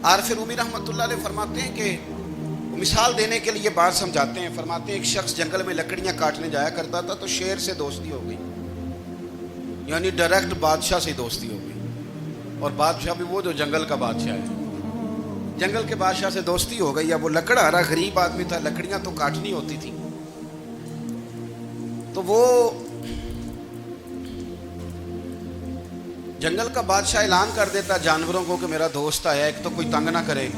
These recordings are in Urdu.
عارف رومی رحمۃ اللہ علیہ فرماتے ہیں کہ مثال دینے کے لیے بات سمجھاتے ہیں. فرماتے ہیں ایک شخص جنگل میں لکڑیاں کاٹنے جایا کرتا تھا تو شیر سے دوستی ہو گئی, یعنی ڈائریکٹ بادشاہ سے دوستی ہو گئی, اور بادشاہ بھی وہ جو جنگل کا بادشاہ ہے. جنگل کے بادشاہ سے دوستی ہو گئی. اب وہ لکڑہارا غریب آدمی تھا, لکڑیاں تو کاٹنی ہوتی تھی, تو وہ جنگل کا بادشاہ اعلان کر دیتا جانوروں کو کہ میرا دوست آیا, ایک تو کوئی تنگ نہ کرے,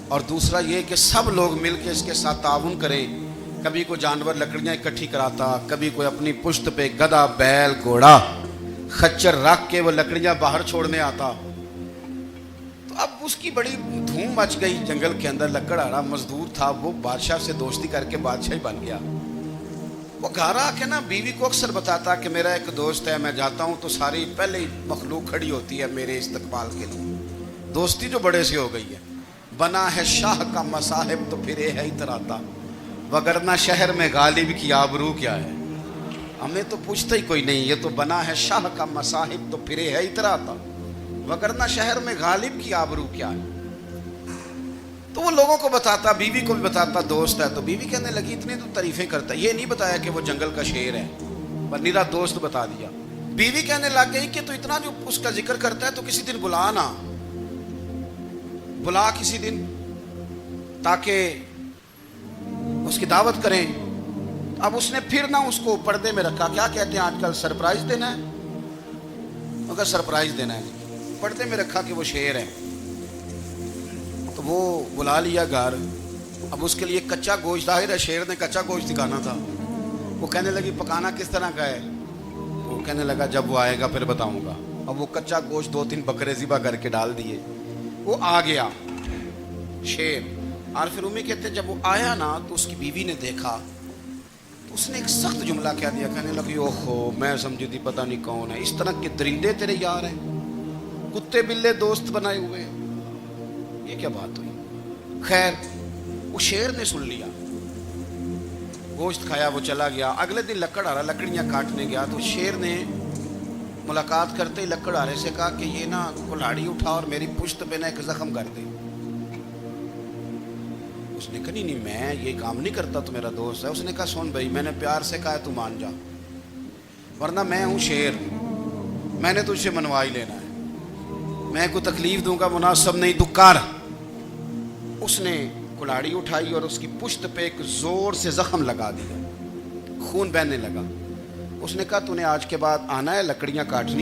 اور دوسرا یہ کہ سب لوگ مل کے اس کے ساتھ تعاون کریں. کبھی کوئی جانور لکڑیاں اکٹھی کراتا, کبھی کوئی اپنی پشت پہ گدھا, بیل, گھوڑا, خچر رکھ کے وہ لکڑیاں باہر چھوڑنے آتا. تو اب اس کی بڑی دھوم مچ گئی جنگل کے اندر. لکڑہارا مزدور تھا, وہ بادشاہ سے دوستی کر کے بادشاہ ہی بن گیا. وہ گھر آ کے نا بیوی کو اکثر بتاتا کہ میرا ایک دوست ہے, میں جاتا ہوں تو ساری پہلے ہی مخلوق کھڑی ہوتی ہے میرے استقبال کے لیے. دوستی جو بڑے سے ہو گئی ہے. بنا ہے شاہ کا مصاحب تو پھرے ہے اتراتا, وگرنہ شہر میں غالب کی آبرو کیا ہے. ہمیں تو پوچھتا ہی کوئی نہیں, یہ تو بنا ہے شاہ کا مصاحب تو پھرے ہے اتراتا, وگرنہ شہر میں غالب کی آبرو کیا ہے. تو وہ لوگوں کو بتاتا, بیوی کو بھی بتاتا دوست ہے. تو بیوی کہنے لگی اتنی تو تعریفیں کرتا, یہ نہیں بتایا کہ وہ جنگل کا شیر ہے, پر نیرا دوست بتا دیا. بیوی کہنے لگ گئی کہ تو اتنا جو اس کا ذکر کرتا ہے تو کسی دن بلا کسی دن, تاکہ اس کی دعوت کریں. اب اس نے پھر نہ اس کو پردے میں رکھا. کیا کہتے ہیں آج کل, سرپرائز دینا ہے, مگر سرپرائز دینا ہے, پردے میں رکھا کہ وہ شیر ہے. تو وہ بلا لیا گھر. اب اس کے لیے کچا گوشت, ظاہر ہے شیر نے کچا گوشت دکھانا تھا. وہ کہنے لگی پکانا کس طرح کا ہے. وہ کہنے لگا جب وہ آئے گا پھر بتاؤں گا. اب وہ کچا گوشت 2-3 بکرے ذبح کر کے ڈال دیے. وہ آ گیا شیر. عارف رومی کہتے جب وہ آیا نا تو اس کی بیوی نے دیکھا تو اس نے ایک سخت جملہ کہہ دیا. کہنے لگی اوہو, میں سمجھی تھی پتہ نہیں کون ہے, اس طرح کے درندے تیرے یار ہیں, کتے بلے دوست بنائے ہوئے ہیں, یہ کیا بات ہوئی. خیر وہ شیر نے سن لیا, گوشت کھایا, وہ چلا گیا. اگلے دن لکڑہارا لکڑیاں کاٹنے گیا تو شیر نے ملاقات کرتے ہی لکڑہارے سے کہا کہ یہ نا کلاڑی اٹھا اور میری پشت پہ نا ایک زخم کر دے. اس نے کہا نہیں میں یہ کام نہیں کرتا, تو میرا دوست ہے. اس نے کہا سن بھائی, میں نے پیار سے کہا ہے تو مان جا, ورنہ میں ہوں شیر, میں نے تجھ سے منوا ہی لینا ہے, میں کوئی تکلیف دوں گا مناسب نہیں, تو کر. اس نے کلاڑی اٹھائی اور اس کی پشت پہ ایک زور سے زخم لگا دیا, خون بہنے لگا. اس نے کہا تو نے آج کے بعد آنا ہے لکڑیاں کاٹنی.